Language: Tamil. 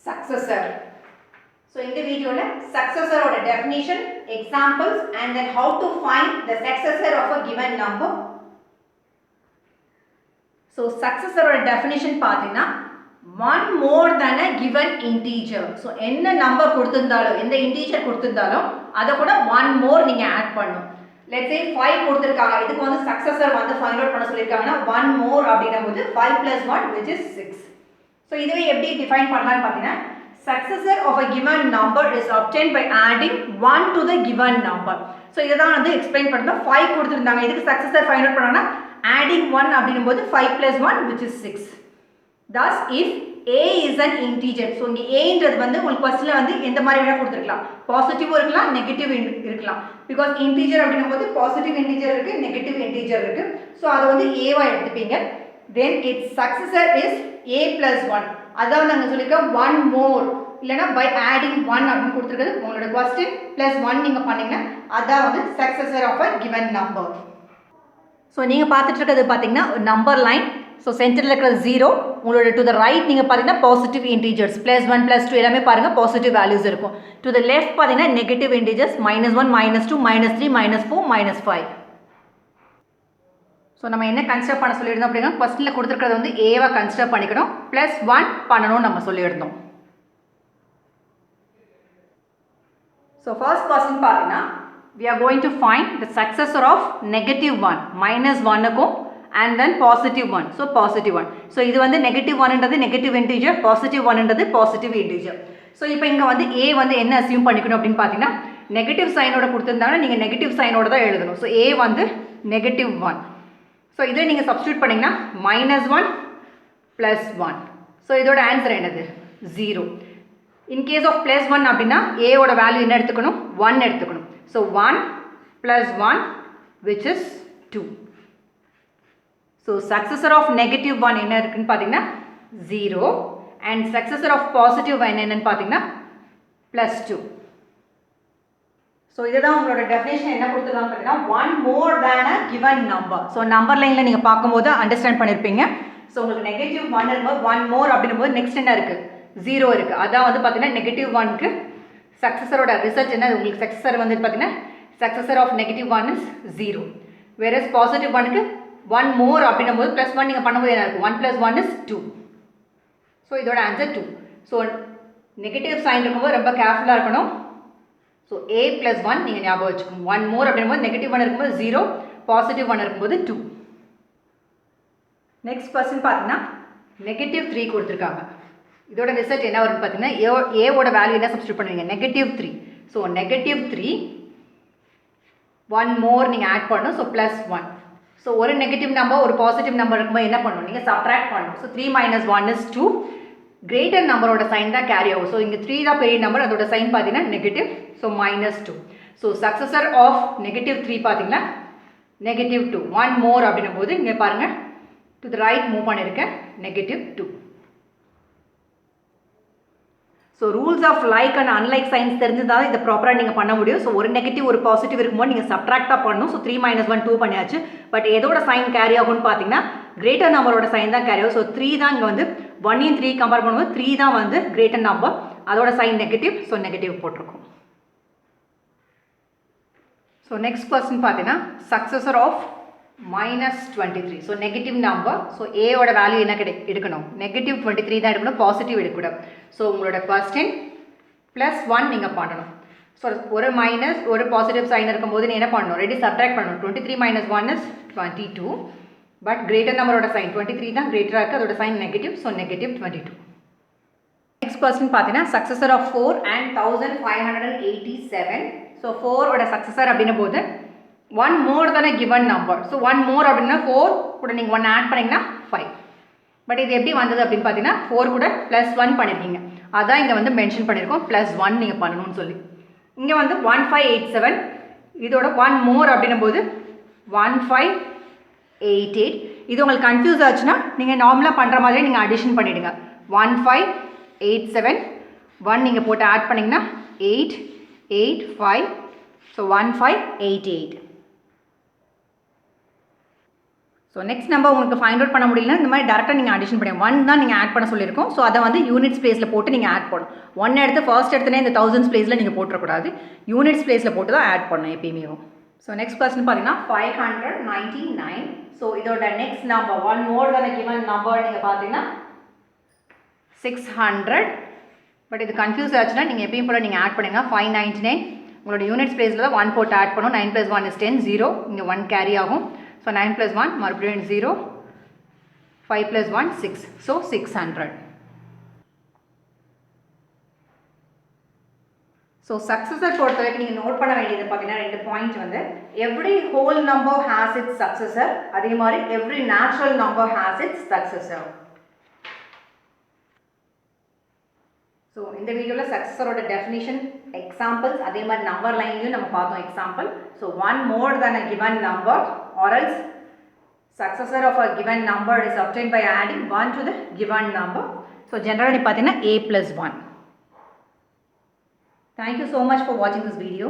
successor. So in the video successor oda definition, examples and then how to find the successor of a given number. So successor oda definition pathina one more than a given integer. So enna number கொடுத்திருந்தாலோ எந்த integer கொடுத்திருந்தாலோ அத கூட one more நீங்க add பண்ணனும். Let's say 5 கொடுத்திருக்காங்க, இதுக்கு வந்து successor வந்து find out பண்ண சொல்லிருக்காங்கன்னா one more அப்படினும்போது 5 plus 1 which is 6. So இதுவே எப்படி define பண்ணலாம்னு பாத்தீங்கன்னா successor of a given number is obtained by adding 1 to the given number. So இததான் வந்து explain பண்றோம். 5 கொடுத்திருந்தாங்க, இதுக்கு successor find out பண்ணனும்னா adding 1 அப்படினும்போது 5 plus 1 which is 6. Thus if a is an integer, so இங்க a ன்றது வந்து உங்களுக்கு क्वेश्चनல வந்து எந்த மாதிரி வேணா கொடுத்திருக்கலாம், பாசிட்டிவ் இருக்கலாம் நெகட்டிவ் இருக்கலாம். because integer அப்படினும்போது பாசிட்டிவ் integer இருக்கு நெகட்டிவ் integer இருக்கு. சோ அது வந்து a வா எடுத்துப்பீங்க. then its successor is a plus 1. அதாவது நாங்க சொல்லிருக்கோம் one more இல்லனா by adding 1 அப்படி கொடுத்திருக்கிறது உங்களோட question plus 1 நீங்க பண்ணீங்கன்னா அதான் வந்து successor of a given number. So நீங்க பார்த்துட்டு இருக்கிறது பாத்தீங்கன்னா நம்பர் லைன். So சென்டர்ல இருக்கிற 0, உங்களோட to the right நீங்க பாத்தீங்கன்னா பாசிட்டிவ் integers plus 1 plus 2 எல்லாமே பாருங்க பாசிட்டிவ் வேல்யூஸ் இருக்கும். to the left பாத்தீங்கன்னா நெகட்டிவ் integers -1 -2 -3 -4 -5. So நம்ம என்ன கன்சிடர் பண்ண சொல்லியிருந்தோம் அப்படினா क्वेश्चनல கொடுத்திருக்கிறது வந்து a வா கன்சிடர் பண்ணிக்கணும் +1 பண்ணனும் நம்ம சொல்லியிருந்தோம். So first question பாத்தீங்கன்னா we are going to find the successor of -1 -1 க்கும் and then positive 1. So positive 1. So இது வந்து negative 1 ன்றது negative integer, positive 1 ன்றது positive integer. So இப்போ இங்க வந்து a வந்து என்ன assume பண்ணிக்கணும் அப்படினு பாத்தீங்கன்னா negative sign ஓட கொடுத்திருந்தாங்கன்னா நீங்க negative sign ஓட தான் எழுதணும். So a வந்து negative 1. So இதை நீங்க substitute பண்ணீங்கன்னா -1 plus 1. So இதோட ஆன்சர் என்னது 0. In case of plus 1 அப்படினா a ஓட வேல்யூ என்ன எடுத்துக்கணும் 1 எடுத்துக்கணும். So 1 plus 1 which is 2. So successor of negative 1 என்ன இருக்குன்னு பாத்தீங்கன்னா 0 and successor of positive 1 என்னன்னு பாத்தீங்கன்னா plus 2. So இதுதான் உங்களோட definition என்ன கொடுத்திருக்காங்க பாத்தீங்கன்னா one more than a given number. So number lineல நீங்க பாக்கும்போது understand பண்ணிருப்பீங்க. So உங்களுக்கு negative 1 இருக்கும்போது one more அப்படினும்போது next என்ன இருக்கு 0 இருக்கு. அதான் வந்து பாத்தீங்கன்னா negative 1 க்கு successor ஓட ரிசல்ட் என்ன உங்களுக்கு successor வந்து பாத்தீங்கன்னா successor of negative 1 is 0. Whereas positive 1 க்கு one more அப்படினும்போது plus 1 நீங்க பண்ணும்போது என்ன இருக்கும் 1 plus 1 is 2. So இதோட ஆன்சர் 2. So நெகட்டிவ் சைன் இருக்கும்போது ரொம்ப கேர்ஃபுல்லா இருக்கணும். So a plus 1 நீங்க ஞாபகம் வச்சுக்கணும். one more அப்படினும்போது நெகட்டிவ் 1 இருக்கும்போது 0, பாசிட்டிவ் 1 இருக்கும்போது 2. நெக்ஸ்ட் क्वेश्चन பாத்தீங்கன்னா நெகட்டிவ் 3 கொடுத்திருக்காங்க. இதோட ரிசல்ட் என்ன வரும்னு பாத்தீங்கன்னா a ஓட வேல்யூ என்ன சப்ஸ்டிட்யூட் பண்ணுவீங்க negative 3. So negative 3 one more நீங்க ஆட் பண்ணனும். So plus 1. So ஒரு நெகட்டிவ் நம்பர் ஒரு பாசிட்டிவ் நம்பர் இருக்கும்போது என்ன பண்ணணும் நீங்க சப்ட்ராக்ட் பண்ணணும். So 3 minus 1 is 2. கிரேட்டர் நம்பரோட சைன் தான் கேரி ஆகும். So இங்க 3 தான் பெரிய நம்பர், அதோட சைன் பாத்தீங்கன்னா negative. So -2. So successor of negative 3 பாத்தீங்கன்னா negative 2. one more அப்படினும்போது இங்க பாருங்க to the right மூவ் பண்ணிருக்கேன் negative 2. So rules of like and unlike signs தெரிஞ்சதா இத ப்ராப்பரா நீங்க பண்ண முடியும். So ஒரு நெகட்டிவ் ஒரு பாசிட்டிவ் இருக்கும்போது நீங்க சப்ட்ராக்ட் தான் பண்ணனும். So 3 minus 1 2 பண்ணியாச்சு. பட் எதோட சைன் கேரி ஆகும்னு பாத்தீங்கன்னா கிரேட்டர் நம்பரோட சைன் தான் கேரி ஆகும். So 3 தான் இங்க வந்து 1 and 3 கம்பேர் பண்ணும்போது 3 தான் வந்து கிரேட்டர் நம்பர், அதோட சைன் நெகட்டிவ். So நெகட்டிவ் போட்டுருக்கோம். So next question பாத்தீங்கன்னா successor of -23. So negative number. So a ஓட வேல்யூ என்ன எடுக்கணும் negative 23 தான் எடுக்கணும், பாசிட்டிவ் எடுக்கக்கூடாது. So உங்களோட question plus 1 நீங்க பண்ணணும். So ஒரு மைனஸ் ஒரு பாசிட்டிவ் சைன் இருக்கும்போது நீ என்ன பண்ணணும் ரெடி சப்ட்ராக்ட் பண்ணணும். 23 minus 1 is 22. பட் கிரேட்டர் நம்பரோட சைன் 23 தான் கிரேட்டரா இருக்கு, அதோட sign negative. So negative 22. Next question பாத்தீங்கன்னா successor of 4 and 1587. So 4 ஓட successor அப்படினும்போது one more than a given number. So one more அப்படினா 4 கூட நீங்க 1 ஆட் பண்ணீங்கன்னா 5. பட் இது எப்படி வந்தது அப்படினு பாத்தீங்கன்னா 4 கூட plus 1 பண்ணிருக்கீங்க. அதான் இங்க வந்து மென்ஷன் பண்ணிருக்கோம் plus 1 நீங்க பண்ணனும்னு சொல்லி. இங்க வந்து 1587 இதோட one more அப்படினும்போது 1588. இது உங்களுக்கு கன்ஃபியூஸ் ஆச்சுனா நீங்க நார்மலா பண்ற மாதிரி நீங்க அடிஷன் பண்ணிடுங்க. 1587 1 நீங்க போட்டு ஆட் பண்ணீங்கன்னா 885. So 1588. ஸோ நெக்ஸ்ட் நம்பர் உங்களுக்கு ஃபைண்ட் அவுட் பண்ண முடியலன்னா இந்த மாதிரி டேரெக்டாக நீங்கள் அடிஷன் பண்ணி 1 தான் நீங்கள் ஆட் பண்ண சொல்லியிருக்கோம். ஸோ அதை வந்து யூனிட்ஸ் பிளேஸில் போட்டு நீங்கள் ஆட் பண்ணணும். 1 எடுத்து ஃபர்ஸ்ட் எடுத்துனே இந்த தௌசண்ட்ஸ் பிளேஸில் நீங்கள் போட்டுறக்கூடாது, யூனிட்ஸ் பிளேஸில் போட்டு தான் ஆட் பண்ணணும் எப்பயுமே. ஸோ நெக்ஸ்ட் கொஸ்டின் பார்த்தீங்கன்னா 599. ஸோ இதோட நெக்ஸ்ட் நம்பர் ஒன் மோர் தான கிவன் நம்பர் நீங்கள் பார்த்தீங்கன்னா 600. பட் இது கன்ஃபியூஸ் ஆச்சுன்னா நீங்கள் எப்பயும் போல் நீங்கள் ஆட் பண்ணுங்கள். 599 உங்களோட யூனிட்ஸ் பிளேஸில் தான் 1 போட்டு ஆட் பண்ணணும். 9 + 1 is 10, 0 இங்கே 1 கேரி ஆகும். ஸோ 9 + 1 மறுபடியும் 0, 5 + 1 6, ஸோ 600. ஸோ சக்ஸஸர் பொறுத்த வரைக்கும் நீங்கள் நோட் பண்ண வேண்டியது பார்த்தீங்கன்னா 2 பாயிண்ட் வந்து every whole number has its successor, அதே மாதிரி every natural number has its successor. So இந்த வீடியோவில் சக்ஸஸரோட டெஃபினிஷன், எக்ஸாம்பிள்ஸ், அதே மாதிரி நம்பர் லைன்லையும் நம்ம பார்த்தோம் example. So 1 more than a given number or else successor of a given number is obtained by adding 1 to the given number. So generally பார்த்தீங்கன்னா a + 1. Thank you so much for watching this video.